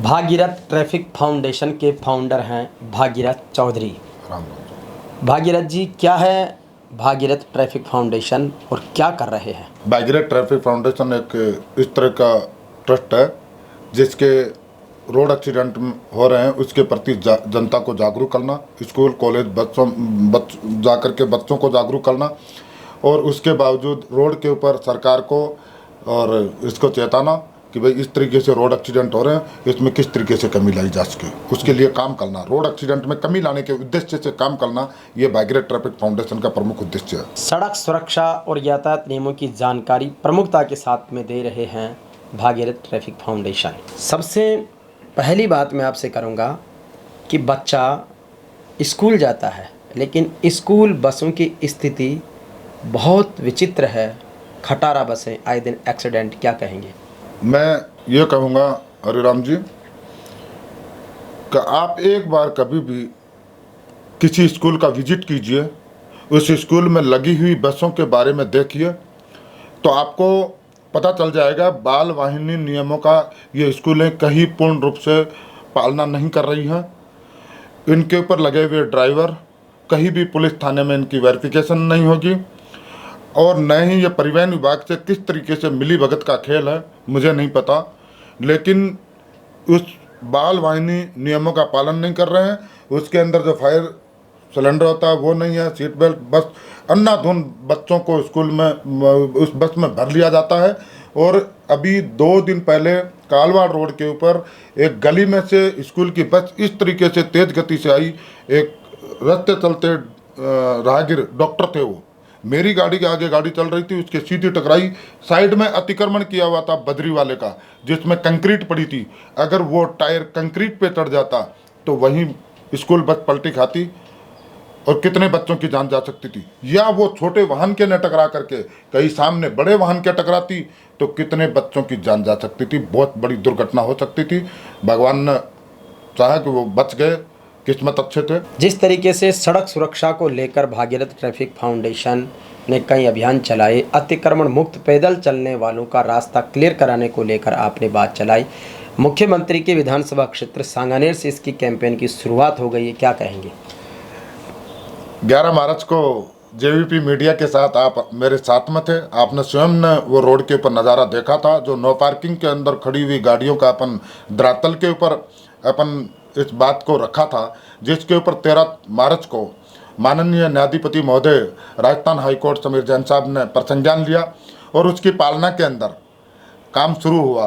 Bhagirath traffic foundation के founder हैं भागीरथ चौधरी। राम। भागीरथ जी, क्या है भागीरथ ट्रैफिक फाउंडेशन और क्या कर रहे हैं? भागीरथ ट्रैफिक फाउंडेशन एक इस तरह का ट्रस्ट है जिसके रोड एक्सीडेंट हो रहे हैं उसके प्रति जनता को जागरूक करना, स्कूल कॉलेज जाकर के बच्चों को जागरूक करना और उसके बावजूद रोड के ऊपर सरकार को और इसको चेताना कि भाई इस तरीके से रोड एक्सीडेंट हो रहे हैं, इसमें किस तरीके से कमी लाई जा सके, उसके लिए काम करना, रोड एक्सीडेंट में कमी लाने के उद्देश्य से काम करना, ये भागीरथ ट्रैफिक फाउंडेशन का प्रमुख उद्देश्य है। सड़क सुरक्षा और यातायात नियमों की जानकारी प्रमुखता के साथ में दे रहे हैं भागीरथ ट्रैफिक फाउंडेशन। सबसे पहली बात मैं आपसे करूंगा कि बच्चा स्कूल जाता है लेकिन स्कूल बसों की स्थिति बहुत विचित्र है, खटारा बसें, आए दिन एक्सीडेंट, क्या कहेंगे? मैं ये कहूँगा हरिराम जी कि आप एक बार कभी भी किसी स्कूल का विजिट कीजिए, उस स्कूल में लगी हुई बसों के बारे में देखिए तो आपको पता चल जाएगा बाल वाहिनी नियमों का ये स्कूलें कहीं पूर्ण रूप से पालना नहीं कर रही हैं। इनके ऊपर लगे हुए ड्राइवर कहीं भी पुलिस थाने में इनकी वेरिफिकेशन नहीं होगी और न ही ये परिवहन विभाग से किस तरीके से मिली भगत का खेल है मुझे नहीं पता, लेकिन उस बाल वाहिनी नियमों का पालन नहीं कर रहे हैं। उसके अंदर जो फायर सिलेंडर होता है वो नहीं है, सीट बेल्ट, बस अंधाधुंध बच्चों को स्कूल में उस बस में भर लिया जाता है। और अभी 2 दिन पहले कालवाड़ रोड के ऊपर एक गली में से स्कूल की बस इस तरीके से तेज गति से आई, एक रास्ते चलते राहगीर डॉक्टर थे, वो मेरी गाड़ी के आगे गाड़ी चल रही थी, उसके सीधी टकराई। साइड में अतिक्रमण किया हुआ था बद्री वाले का जिसमें कंक्रीट पड़ी थी, अगर वो टायर कंक्रीट पे चढ़ जाता तो वहीं स्कूल बस पलटी खाती और कितने बच्चों की जान जा सकती थी। या वो छोटे वाहन के न टकरा करके कहीं सामने बड़े वाहन के टकराती तो कितने बच्चों की जान जा सकती थी, बहुत बड़ी दुर्घटना हो सकती थी। भगवान ने चाहा कि वो बच गए, किस्मत अच्छे थे। जिस तरीके से सड़क सुरक्षा को लेकर भागीरथ ट्रैफिक फाउंडेशन ने कई अभियान चलाए, अतिक्रमण मुक्त पैदल चलने वालों का रास्ता क्लियर कराने को लेकर आपने बात चलाई, मुख्यमंत्री के विधानसभा क्षेत्र सांगानेर से इसकी कैंपेन की शुरुआत हो गई है, क्या कहेंगे? 11 मार्च को जेवीपी मीडिया के साथ आप मेरे साथ में थे, आपने स्वयं ने वो रोड के ऊपर नज़ारा देखा था, जो नो पार्किंग के अंदर खड़ी हुई गाड़ियों का अपन धरातल के ऊपर अपन इस बात को रखा था, जिसके ऊपर 13 मार्च को माननीय न्यायाधिपति महोदय राजस्थान हाईकोर्ट समीर जैन साहब ने प्रसंज्ञान लिया और उसकी पालना के अंदर काम शुरू हुआ।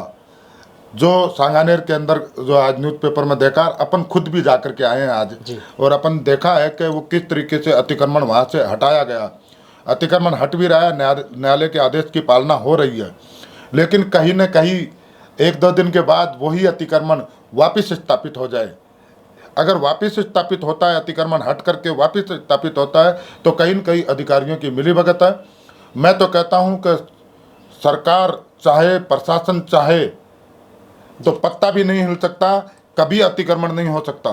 जो सांगानेर के अंदर जो आज न्यूज़पेपर में देखा, अपन खुद भी जाकर के आए हैं आज, और अपन देखा है कि वो किस तरीके से अतिक्रमण वहाँ से हटाया गया। अतिक्रमण हट भी रहा है, न्यायालय के आदेश की पालना हो रही है, लेकिन कहीं न कहीं 1-2 दिन के बाद वही अतिक्रमण वापस स्थापित हो जाए। अगर वापस स्थापित होता है, अतिक्रमण हट करके वापस स्थापित होता है तो कहीं न कहीं अधिकारियों की मिलीभगत है। मैं तो कहता हूं कि सरकार चाहे, प्रशासन चाहे तो पत्ता भी नहीं हिल सकता, कभी अतिक्रमण नहीं हो सकता।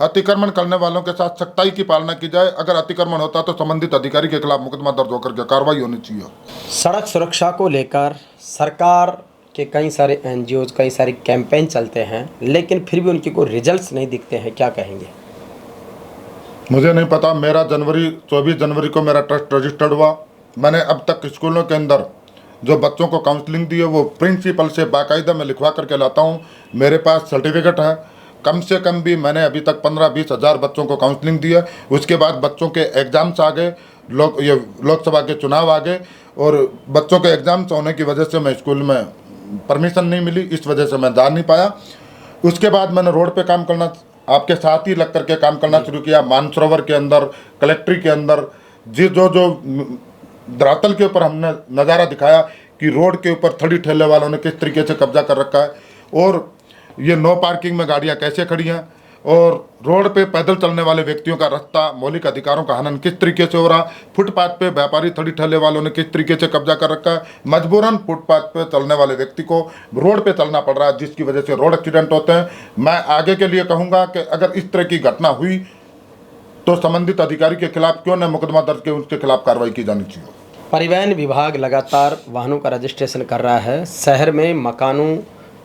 अतिक्रमण करने वालों के साथ सख्ताई की पालना की जाए। अगर अतिक्रमण होता तो संबंधित अधिकारी के खिलाफ मुकदमा दर्ज होकर के कार्रवाई होनी चाहिए। सड़क सुरक्षा को लेकर सरकार के कई सारे एनजीओज, कई सारे कैंपेन चलते हैं, लेकिन फिर भी उनके कोई रिजल्ट्स नहीं दिखते हैं, क्या कहेंगे? मुझे नहीं पता, मेरा 24 जनवरी को मेरा ट्रस्ट रजिस्टर्ड हुआ। मैंने अब तक स्कूलों के अंदर जो बच्चों को काउंसलिंग दी है वो प्रिंसिपल से बाकायदा मैं लिखवा करके लाता हूँ, मेरे पास सर्टिफिकेट है। कम से कम भी मैंने अभी तक 15-20 हज़ार बच्चों को काउंसलिंग दी है। उसके बाद बच्चों के एग्ज़ाम्स आ गए, लोकसभा के चुनाव आ गए और बच्चों के एग्ज़ाम्स होने की वजह से मैं स्कूल में परमिशन नहीं मिली, इस वजह से मैं जा नहीं पाया। उसके बाद मैंने रोड पे काम करना, आपके साथ ही लग करके काम करना शुरू किया। मानसरोवर के अंदर, कलेक्ट्री के अंदर जो धरातल के ऊपर हमने नज़ारा दिखाया कि रोड के ऊपर थड़ी ठेले वालों ने किस तरीके से कब्जा कर रखा है और ये नो पार्किंग में गाड़ियाँ कैसे खड़ी हैं और रोड पे पैदल चलने वाले व्यक्तियों का रास्ता, मौलिक अधिकारों का हनन किस तरीके से हो रहा, फुटपाथ पे व्यापारी थड़ी ठेले वालों ने किस तरीके से कब्जा कर रखा है। मजबूरन फुटपाथ पे चलने वाले व्यक्ति को रोड पे चलना पड़ रहा है, जिसकी वजह से रोड एक्सीडेंट होते हैं। मैं आगे के लिए कहूँगा कि अगर इस तरह की घटना हुई तो संबंधित अधिकारी के खिलाफ क्यों न मुकदमा दर्ज के उसके खिलाफ कार्रवाई की जानी चाहिए। परिवहन विभाग लगातार वाहनों का रजिस्ट्रेशन कर रहा है। शहर में मकानों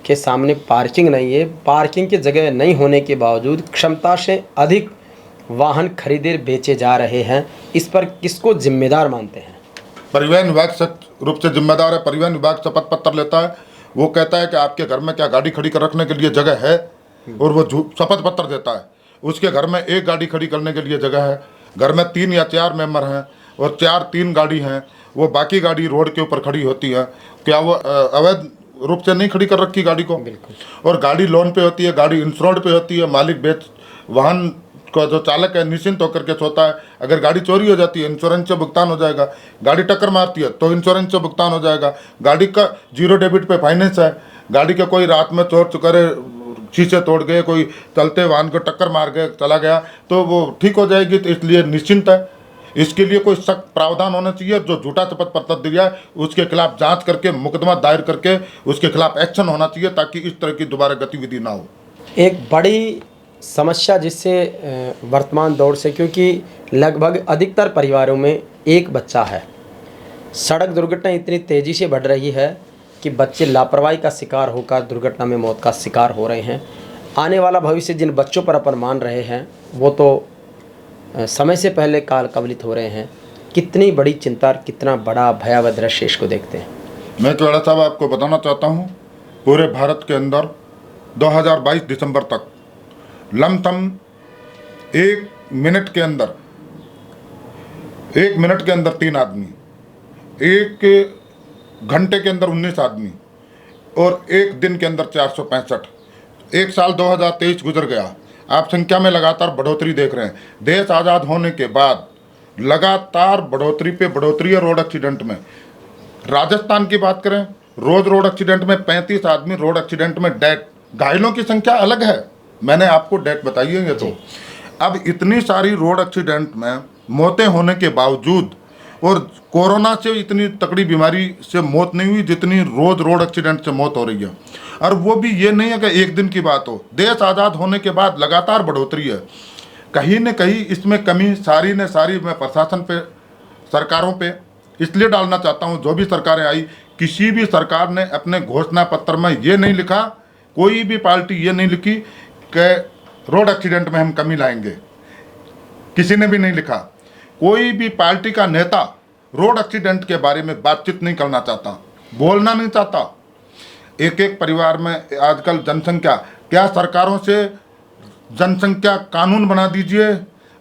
के सामने पार्किंग नहीं है, पार्किंग की जगह नहीं होने के बावजूद क्षमता से अधिक वाहन खरीदे बेचे जा रहे हैं, इस पर किसको जिम्मेदार मानते हैं? परिवहन विभाग सख्त रूप से जिम्मेदार है। परिवहन विभाग शपथ पत्र लेता है, वो कहता है कि आपके घर में क्या गाड़ी खड़ी कर रखने के लिए जगह है, और वो शपथ पत्र देता है। उसके घर में एक गाड़ी खड़ी करने के लिए जगह है, घर में 3 या 4 मेंबर हैं और 3 गाड़ी हैं, वो बाकी गाड़ी रोड के ऊपर खड़ी होती है, क्या वो अवैध रूप से नहीं खड़ी कर रखी गाड़ी को? बिल्कुल। और गाड़ी लोन पे होती है, गाड़ी इंश्योर्ड पे होती है, मालिक वाहन का जो चालक है निश्चिंत होकर के सोता है। अगर गाड़ी चोरी हो जाती है इंश्योरेंस से भुगतान हो जाएगा, गाड़ी टक्कर मारती है तो इंश्योरेंस से भुगतान हो जाएगा, गाड़ी का 0 डेबिट पे फाइनेंस है, गाड़ी के कोई रात में चोर चुकारे शीशे तोड़ गए, कोई चलते वाहन को टक्कर मार गए चला गया तो वो ठीक हो जाएगी, तो इसलिए निश्चिंत है। इसके लिए कोई सख्त प्रावधान होना चाहिए। जो झूठा शपथ पत्र दिया है उसके खिलाफ जांच करके मुकदमा दायर करके उसके खिलाफ एक्शन होना चाहिए, ताकि इस तरह की दोबारा गतिविधि ना हो। एक बड़ी समस्या जिससे वर्तमान दौर से, क्योंकि लगभग अधिकतर परिवारों में एक बच्चा है, सड़क दुर्घटना इतनी तेज़ी से बढ़ रही है कि बच्चे लापरवाही का शिकार होकर दुर्घटना में मौत का शिकार हो रहे हैं। आने वाला भविष्य जिन बच्चों पर अपन मान रहे हैं वो तो समय से पहले काल कवलित हो रहे हैं। कितनी बड़ी चिंता, कितना बड़ा भयावह दृश्य इसको देखते हैं। मैं केवड़ा साहब आपको बताना चाहता हूँ, पूरे भारत के अंदर 2022 दिसंबर तक लमसम 1 मिनट के अंदर 3 आदमी, 1 घंटे के अंदर 19 आदमी और 1 दिन के अंदर 465। एक साल 2023 गुजर गया, आप संख्या में लगातार बढ़ोतरी देख रहे हैं। देश आज़ाद होने के बाद लगातार बढ़ोतरी पे बढ़ोतरी है रोड एक्सीडेंट में। राजस्थान की बात करें, रोज रोड एक्सीडेंट में 35 आदमी रोड एक्सीडेंट में डेथ, घायलों की संख्या अलग है, मैंने आपको डेथ बताई है। ये तो अब इतनी सारी रोड एक्सीडेंट में मौतें होने के बावजूद, और कोरोना से इतनी तकड़ी बीमारी से मौत नहीं हुई जितनी रोज रोड एक्सीडेंट से मौत हो रही है। और वो भी ये नहीं है कि एक दिन की बात हो, देश आज़ाद होने के बाद लगातार बढ़ोतरी है। कहीं न कहीं इसमें कमी सारी ने सारी मैं प्रशासन पे, सरकारों पे इसलिए डालना चाहता हूँ। जो भी सरकारें आई, किसी भी सरकार ने अपने घोषणा पत्र में ये नहीं लिखा, कोई भी पार्टी ये नहीं लिखी कि रोड एक्सीडेंट में हम कमी लाएंगे, किसी ने भी नहीं लिखा। कोई भी पार्टी का नेता रोड एक्सीडेंट के बारे में बातचीत नहीं करना चाहता, बोलना नहीं चाहता। एक एक परिवार में आजकल जनसंख्या, क्या सरकारों से जनसंख्या कानून बना दीजिए,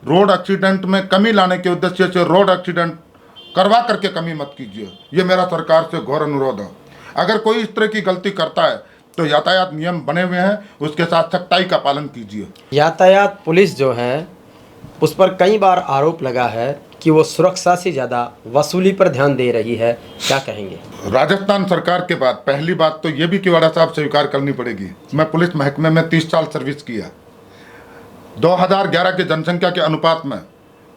रोड एक्सीडेंट में कमी लाने के उद्देश्य से रोड एक्सीडेंट करवा करके कमी मत कीजिए, ये मेरा सरकार से घोर अनुरोध है। अगर कोई इस तरह की गलती करता है तो यातायात नियम बने हुए हैं, उसके साथ सख्ताई का पालन कीजिए। यातायात पुलिस जो है उस पर कई बार आरोप लगा है कि वो सुरक्षा से ज़्यादा वसूली पर ध्यान दे रही है, क्या कहेंगे? राजस्थान सरकार के बाद पहली बात तो ये भी केवड़ा साहब स्वीकार करनी पड़ेगी, मैं पुलिस महकमे में 30 साल सर्विस किया। 2011 की जनसंख्या के अनुपात में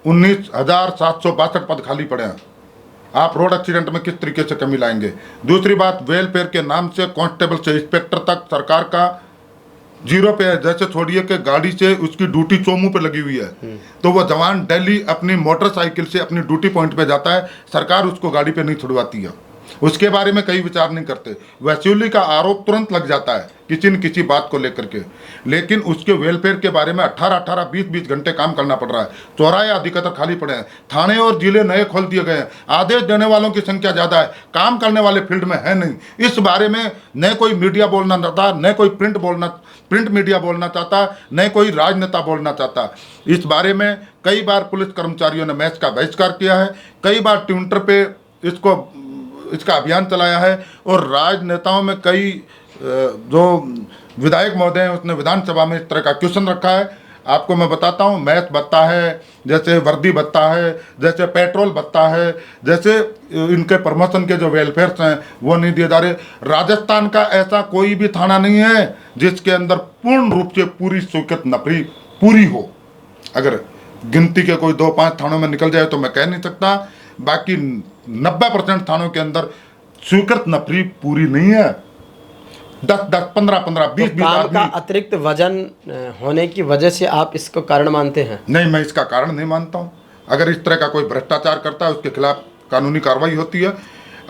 19,762 पद खाली पड़े हैं। आप रोड एक्सीडेंट में किस तरीके से कमी लाएंगे? दूसरी बात, वेलफेयर के नाम से कांस्टेबल से इंस्पेक्टर तक सरकार का 0 पे है। जैसे छोड़िए कि गाड़ी से उसकी ड्यूटी चोमू पे लगी हुई है, तो वो जवान दिल्ली अपनी मोटरसाइकिल से अपनी ड्यूटी पॉइंट पे जाता है, सरकार उसको गाड़ी पे नहीं छुड़वाती है, उसके बारे में कई विचार नहीं करते। वसूली का आरोप तुरंत लग जाता है किसी न किसी बात को लेकर के, लेकिन उसके वेलफेयर के बारे में 18-18, 20-20 घंटे काम करना पड़ रहा है। चौराहे अधिकतर खाली पड़े हैं, थाने और जिले नए खोल दिए गए हैं, आदेश देने वालों की संख्या ज़्यादा है, काम करने वाले फील्ड में है नहीं। इस बारे में न कोई मीडिया बोलना चाहता, न कोई प्रिंट मीडिया बोलना चाहता, न कोई राजनेता बोलना चाहता। इस बारे में कई बार पुलिस कर्मचारियों ने मैच का बहिष्कार किया है, कई बार ट्विटर पे इसका अभियान चलाया है, और राजनेताओं में कई जो विधायक महोदय हैं उसने विधानसभा में इस तरह का क्वेश्चन रखा है। आपको मैं बताता हूँ, मैच भत्ता है, जैसे वर्दी भत्ता है, जैसे पेट्रोल भत्ता है, जैसे इनके प्रमोशन के जो वेलफेयर्स हैं वो नहीं दिए जा रहे। राजस्थान का ऐसा कोई भी थाना नहीं है जिसके अंदर पूर्ण रूप से पूरी स्वीकृत नफरी पूरी हो। अगर गिनती के कोई 2-5 थानों में निकल जाए तो मैं कह नहीं सकता, बाकी 90% थानों के अंदर स्वीकृत नफरी पूरी नहीं है। 10-10, 15-15, 20-20 काम का आदमी। अतिरिक्त वजन होने की वजह से आप इसको कारण मानते हैं? नहीं, मैं इसका कारण नहीं मानता हूँ। अगर इस तरह का कोई भ्रष्टाचार करता है उसके खिलाफ कानूनी कार्रवाई होती है।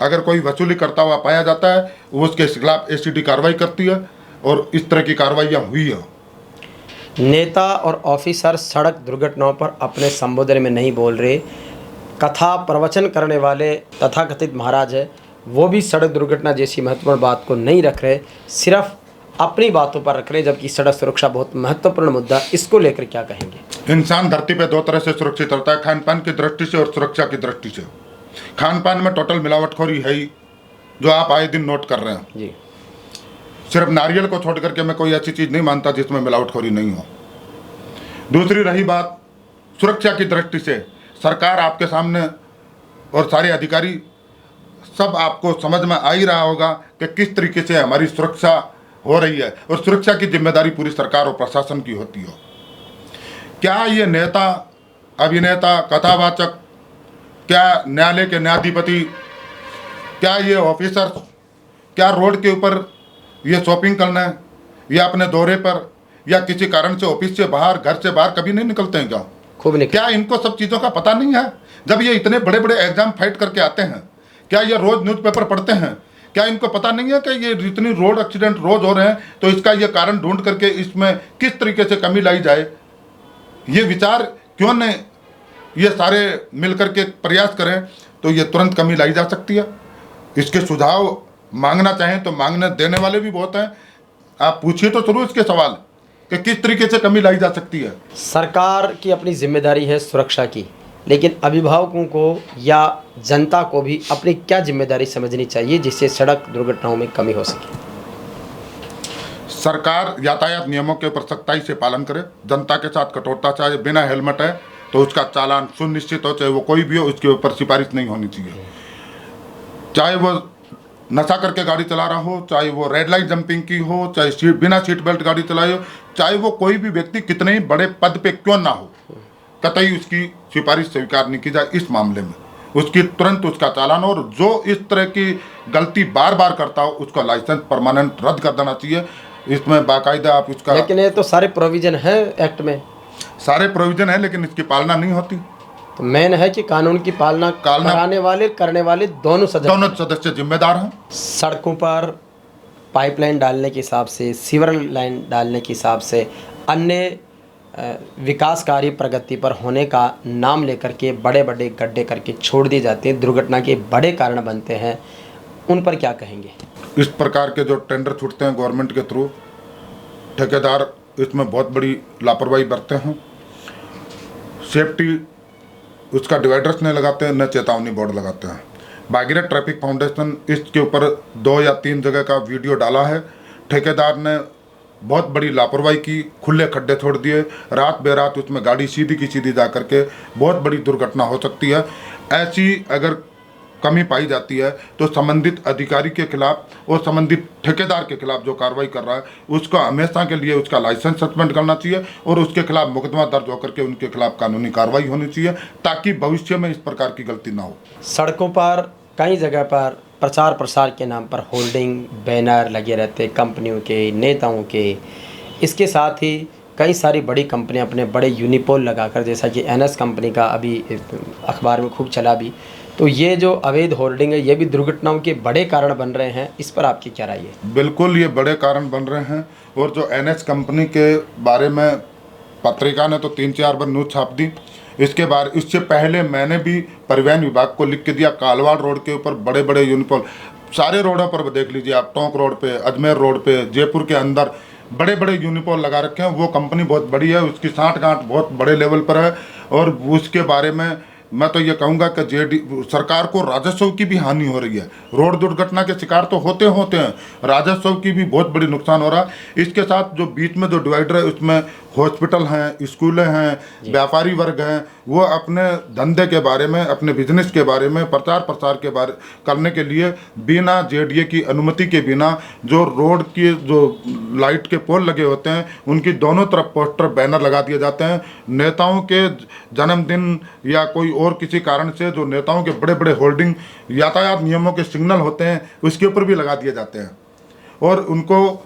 अगर कोई वसूली करता हुआ पाया जाता है वो उसके खिलाफ एसीडी कार्रवाई करती है और इस तरह की कार्रवाइयाँ हुई है। नेता और ऑफिसर सड़क दुर्घटनाओं पर अपने संबोधन में नहीं बोल रहे, कथा प्रवचन करने वाले तथाकथित महाराज है वो भी सड़क दुर्घटना जैसी महत्वपूर्ण बात को नहीं रख रहे, सिर्फ अपनी बातों पर रख रहे, जबकि सड़क सुरक्षा बहुत महत्वपूर्ण मुद्दा। इसको लेकर क्या कहेंगे? इंसान धरती पे दो तरह से सुरक्षित रहता है, खान पान की दृष्टि से और सुरक्षा की दृष्टि से। खान पान में टोटल मिलावटखोरी है ही, जो आप आए दिन नोट कर रहे हैं जी। सिर्फ नारियल को छोड़ करके मैं कोई ऐसी चीज़ नहीं मानता जिसमें मिलावटखोरी नहीं हो। दूसरी रही बात सुरक्षा की दृष्टि से, सरकार आपके सामने और सारे अधिकारी सब आपको समझ में आ ही रहा होगा कि किस तरीके से हमारी सुरक्षा हो रही है और सुरक्षा की जिम्मेदारी पूरी सरकार और प्रशासन की होती हो। क्या ये नेता, अभिनेता, कथावाचक, क्या न्यायालय के न्यायाधिपति, क्या ये ऑफिसर, क्या रोड के ऊपर ये शॉपिंग करना है या अपने दौरे पर या किसी कारण से ऑफिस से बाहर, घर से बाहर कभी नहीं निकलते हैं क्या? खूब निकल। क्या इनको सब चीज़ों का पता नहीं है? जब ये इतने बड़े बड़े एग्जाम फाइट करके आते हैं, क्या ये रोज न्यूज़पेपर पढ़ते हैं? क्या इनको पता नहीं है कि ये जितनी रोड एक्सीडेंट रोज हो रहे हैं तो इसका ये कारण ढूंढ करके इसमें किस तरीके से कमी लाई जाए? ये विचार क्यों नहीं ये सारे मिलकर के प्रयास करें तो ये तुरंत कमी लाई जा सकती है। इसके सुझाव मांगना चाहें तो मांगने देने वाले भी बहुत हैं। आप पूछिए तो शुरू इसके सवाल कि किस तरीके से कमी लाई जा सकती है। सरकार की अपनी जिम्मेदारी है सुरक्षा की, लेकिन अभिभावकों को या जनता को भी अपनी क्या जिम्मेदारी समझनी चाहिए जिससे सड़क दुर्घटनाओं में कमी हो सके? सरकार यातायात नियमों के ऊपर सख्ताई से पालन करे, जनता के साथ कठोरता, चाहे बिना हेलमेट है तो उसका चालान सुनिश्चित हो, चाहे वो कोई भी हो उसके ऊपर सिफारिश नहीं होनी चाहिए। चाहे वो नशा करके गाड़ी चला रहा हो, चाहे वो रेड लाइट जंपिंग की हो, चाहे बिना सीट बेल्ट गाड़ी चलाई हो, चाहे वो कोई भी व्यक्ति कितने ही बड़े पद पे क्यों ना हो, कतई उसकी सिफारिश स्वीकार नहीं की जाए। इस मामले में उसकी तुरंत उसका चालान, और जो इस तरह की गलती बार बार करता हो उसका लाइसेंस परमानेंट रद्द कर देना चाहिए। इसमें बाकायदा आप उसका, लेकिन ये तो सारे प्रोविजन है एक्ट में, सारे प्रोविजन है लेकिन इसकी पालना नहीं होती। तो मेन है कि कानून की पालना कराने वाले करने वाले दोनों सदस्य जिम्मेदार हैं। सड़कों पर पाइपलाइन डालने के हिसाब से, सीवर लाइन डालने के हिसाब से, अन्य विकास कार्य प्रगति पर होने का नाम लेकर के बड़े बड़े गड्ढे करके छोड़ दिए जाते हैं, दुर्घटना के बड़े कारण बनते हैं, उन पर क्या कहेंगे? इस प्रकार के जो टेंडर छूटते हैं गवर्नमेंट के थ्रू, ठेकेदार इसमें बहुत बड़ी लापरवाही बरतते हैं। सेफ्टी उसका डिवाइडर्स नहीं लगाते हैं, न चेतावनी बोर्ड लगाते हैं। भागीरथ ट्रैफिक फाउंडेशन इसके ऊपर 2 या 3 जगह का वीडियो डाला है। ठेकेदार ने बहुत बड़ी लापरवाही की, खुले खड्डे छोड़ दिए, रात बेरात उसमें गाड़ी सीधी की सीधी जा करके बहुत बड़ी दुर्घटना हो सकती है। ऐसी अगर कमी पाई जाती है तो संबंधित अधिकारी के खिलाफ और संबंधित ठेकेदार के खिलाफ जो कार्रवाई कर रहा है उसको हमेशा के लिए उसका लाइसेंस सस्पेंड करना चाहिए और उसके खिलाफ मुकदमा दर्ज होकर के उनके खिलाफ कानूनी कार्रवाई होनी चाहिए ताकि भविष्य में इस प्रकार की गलती ना हो। सड़कों पर कई जगह पर प्रचार प्रसार के नाम पर होल्डिंग, बैनर लगे रहते कंपनियों के, नेताओं के। इसके साथ ही कई सारी बड़ी कंपनियां अपने बड़े यूनिपोल लगाकर, जैसा कि NS कंपनी का अभी अखबार में खूब चला भी, तो ये जो अवैध होल्डिंग है ये भी दुर्घटनाओं के बड़े कारण बन रहे हैं। इस पर आपकी क्या राय है? बिल्कुल ये बड़े कारण बन रहे हैं। और जो NS कंपनी के बारे में पत्रिका ने तो 3-4 बार न्यूज़ छाप दी। इससे पहले मैंने भी परिवहन विभाग को लिख के दिया, कालवाड़ रोड के ऊपर बड़े बड़े यूनिपोल, सारे रोडों पर देख लीजिए आप, टोंक रोड पे, अजमेर रोड पे, जयपुर के अंदर बड़े बड़े यूनिपोल लगा रखे हैं। वो कंपनी बहुत बड़ी है, उसकी साँठ-गाँठ बहुत बड़े लेवल पर है। और उसके बारे में मैं तो ये कहूँगा कि सरकार को राजस्व की भी हानि हो रही है। रोड दुर्घटना के शिकार तो होते हैं, राजस्व की भी बहुत बड़ी नुकसान हो रहा है। इसके साथ जो बीच में जो डिवाइडर है उसमें हॉस्पिटल हैं, स्कूलें हैं, व्यापारी वर्ग हैं, वो अपने धंधे के बारे में, अपने बिजनेस के बारे में प्रचार प्रसार के बारे करने के लिए बिना JDA की अनुमति के बिना जो रोड की जो लाइट के पोल लगे होते हैं उनकी दोनों तरफ पोस्टर बैनर लगा दिए जाते हैं। नेताओं के जन्मदिन या कोई और किसी कारण से जो नेताओं के बड़े बड़े होल्डिंग, यातायात नियमों के सिग्नल होते हैं उसके ऊपर भी लगा दिए जाते हैं। और उनको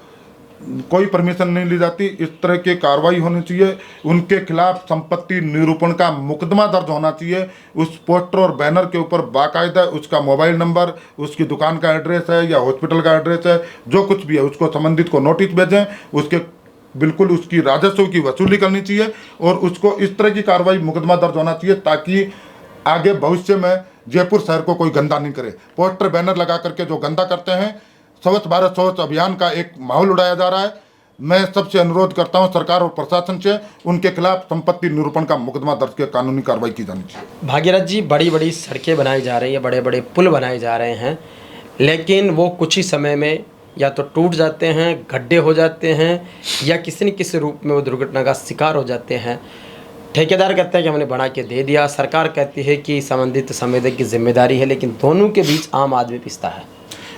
कोई परमिशन नहीं ली जाती। इस तरह की कार्रवाई होनी चाहिए। उनके खिलाफ संपत्ति निरूपण का मुकदमा दर्ज होना चाहिए। उस पोस्टर और बैनर के ऊपर बाकायदा उसका मोबाइल नंबर, उसकी दुकान का एड्रेस है या हॉस्पिटल का एड्रेस है, जो कुछ भी है उसको संबंधित को नोटिस भेजें। उसके बिल्कुल उसकी राजस्व की वसूली करनी चाहिए और उसको इस तरह की कार्रवाई मुकदमा दर्ज होना चाहिए ताकि आगे भविष्य में जयपुर शहर को कोई गंदा नहीं करे। पोस्टर बैनर लगा करके जो गंदा करते हैं, स्वच्छ भारत स्वच्छ अभियान का एक माहौल उड़ाया जा रहा है। मैं सबसे अनुरोध करता हूं सरकार और प्रशासन से, उनके खिलाफ संपत्ति निरूपण का मुकदमा दर्ज के कानूनी कार्रवाई की जानी चाहिए। भागीरथ जी, बड़ी बड़ी सड़कें बनाई जा रही हैं, बड़े बड़े पुल बनाए जा रहे हैं, लेकिन वो कुछ ही समय में या तो टूट जाते हैं, गड्ढे हो जाते हैं, या किसी न किसी रूप में वो दुर्घटना का शिकार हो जाते हैं। ठेकेदार कहते हैं कि हमने बना के दे दिया, सरकार कहती है कि संबंधित संवेदक की जिम्मेदारी है, लेकिन दोनों के बीच आम आदमी पिसता है।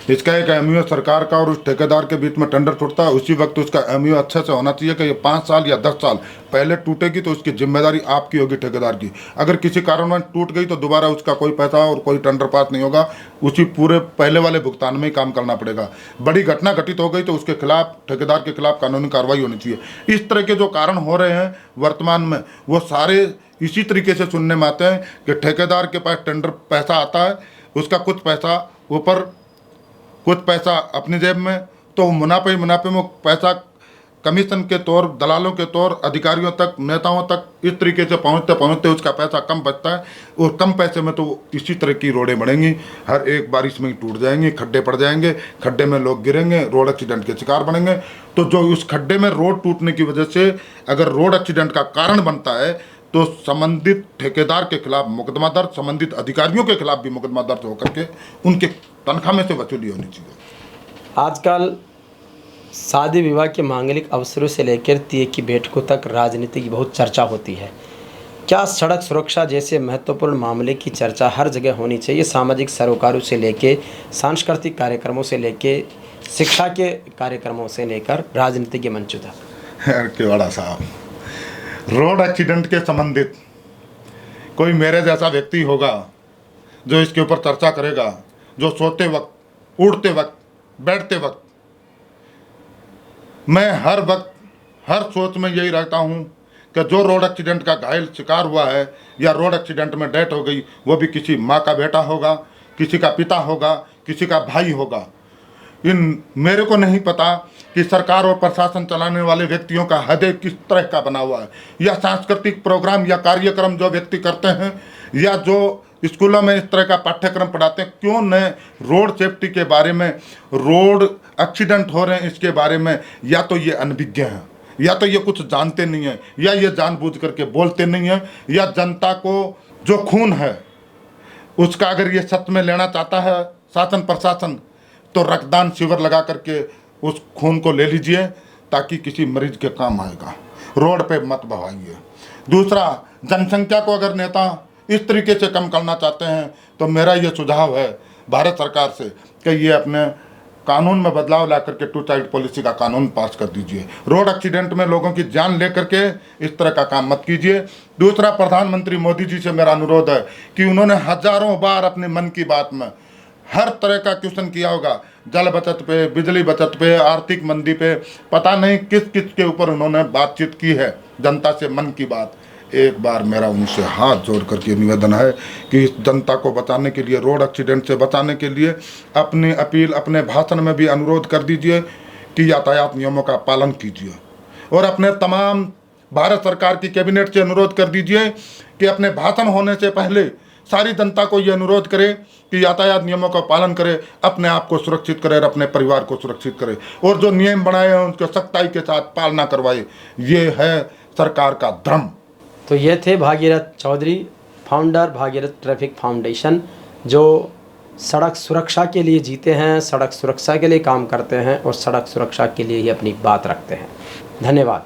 इसका एक एमयू सरकार का और उस ठेकेदार के बीच में टेंडर टूटता है, उसी वक्त उसका एमयू अच्छे से होना चाहिए कि ये 5 साल या 10 साल पहले टूटेगी तो उसकी जिम्मेदारी आपकी होगी, ठेकेदार की। अगर किसी कारणवश टूट गई तो दोबारा उसका कोई पैसा और कोई टेंडर पास नहीं होगा, उसी पूरे पहले वाले भुगतान में ही काम करना पड़ेगा। बड़ी घटना घटित हो गई तो उसके खिलाफ, ठेकेदार के खिलाफ कानूनी कार्रवाई होनी चाहिए। इस तरह के जो कारण हो रहे हैं वर्तमान में, वो सारे इसी तरीके से सुनने में आते हैं कि ठेकेदार के पास टेंडर पैसा आता है, उसका कुछ पैसा ऊपर, कुछ पैसा अपनी जेब में, तो मुनाफे में पैसा कमीशन के तौर, दलालों के तौर अधिकारियों तक, नेताओं तक इस तरीके से पहुंचते पहुंचते उसका पैसा कम बचता है और कम पैसे में तो इसी तरह की रोडें बढ़ेंगी, हर एक बारिश में ही टूट जाएंगी, खड्डे पड़ जाएंगे, खड्डे में लोग गिरेंगे, रोड एक्सीडेंट के शिकार बनेंगे। तो जो उस खड्डे में रोड टूटने की वजह से अगर रोड एक्सीडेंट का कारण बनता है तो संबंधित ठेकेदार के खिलाफ मुकदमा दर्ज, संबंधित अधिकारियों के खिलाफ भी मुकदमा दर्ज होकर के उनके तनख्वाह में से वसूली होनी चाहिए। आजकल शादी विवाह के मांगलिक अवसरों से लेकर तीये की बैठकों तक राजनीति की बहुत चर्चा होती है। क्या सड़क सुरक्षा जैसे महत्वपूर्ण मामले की चर्चा हर जगह होनी चाहिए? सामाजिक सरोकारों से लेके, सांस्कृतिक कार्यक्रमों से लेके, शिक्षा के कार्यक्रमों से लेकर राजनीति के मंचों तक। केवड़ा साहब, रोड एक्सीडेंट के संबंधित कोई मेरे जैसा व्यक्ति होगा जो इसके ऊपर चर्चा करेगा, जो सोते वक्त, उड़ते वक्त, बैठते वक्त, मैं हर वक्त हर सोच में यही रहता हूँ कि जो रोड एक्सीडेंट का घायल शिकार हुआ है या रोड एक्सीडेंट में डेथ हो गई, वो भी किसी माँ का बेटा होगा, किसी का पिता होगा, किसी का भाई होगा। मेरे को नहीं पता कि सरकार और प्रशासन चलाने वाले व्यक्तियों का हृदय किस तरह का बना हुआ है, या सांस्कृतिक प्रोग्राम या कार्यक्रम जो व्यक्ति करते हैं, या जो स्कूलों में इस तरह का पाठ्यक्रम पढ़ाते हैं, क्यों न रोड सेफ्टी के बारे में, रोड एक्सीडेंट हो रहे हैं इसके बारे में, या तो ये अनभिज्ञ हैं, या तो ये कुछ जानते नहीं हैं, या ये जानबूझ करके बोलते नहीं हैं, या जनता को जो खून है उसका अगर ये सत्य में लेना चाहता है शासन प्रशासन, तो रक्तदान शिविर लगा करके उस खून को ले लीजिए ताकि किसी मरीज के काम आएगा। रोड पे मत बहाइए। दूसरा, जनसंख्या को अगर नेता इस तरीके से कम करना चाहते हैं तो मेरा ये सुझाव है भारत सरकार से कि ये अपने कानून में बदलाव ला करके 2 साइड पॉलिसी का कानून पास कर दीजिए। रोड एक्सीडेंट में लोगों की जान ले करके इस तरह का काम मत कीजिए। दूसरा, प्रधानमंत्री मोदी जी से मेरा अनुरोध है कि उन्होंने हजारों बार अपने मन की बात में हर तरह का क्वेश्चन किया होगा, जल बचत पे, बिजली बचत पे, आर्थिक मंदी पे, पता नहीं किस किस के ऊपर उन्होंने बातचीत की है जनता से, मन की बात। एक बार मेरा उनसे हाथ जोड़ करके निवेदन है कि इस जनता को बचाने के लिए, रोड एक्सीडेंट से बचाने के लिए अपनी अपील अपने भाषण में भी अनुरोध कर दीजिए कि यातायात नियमों का पालन कीजिए, और अपने तमाम भारत सरकार की कैबिनेट से अनुरोध कर दीजिए कि अपने भाषण होने से पहले सारी जनता को ये अनुरोध करे कि यातायात नियमों का पालन करे, अपने आप को सुरक्षित करे और अपने परिवार को सुरक्षित करे, और जो नियम बनाए हैं उनके सख्ताई के साथ पालना करवाए। ये है सरकार का धर्म। तो ये थे Bhagirath Chaudhary, founder Bhagirath traffic foundation, जो सड़क सुरक्षा के लिए जीते हैं, सड़क सुरक्षा के लिए काम करते हैं और सड़क सुरक्षा के लिए ही अपनी बात रखते हैं। धन्यवाद।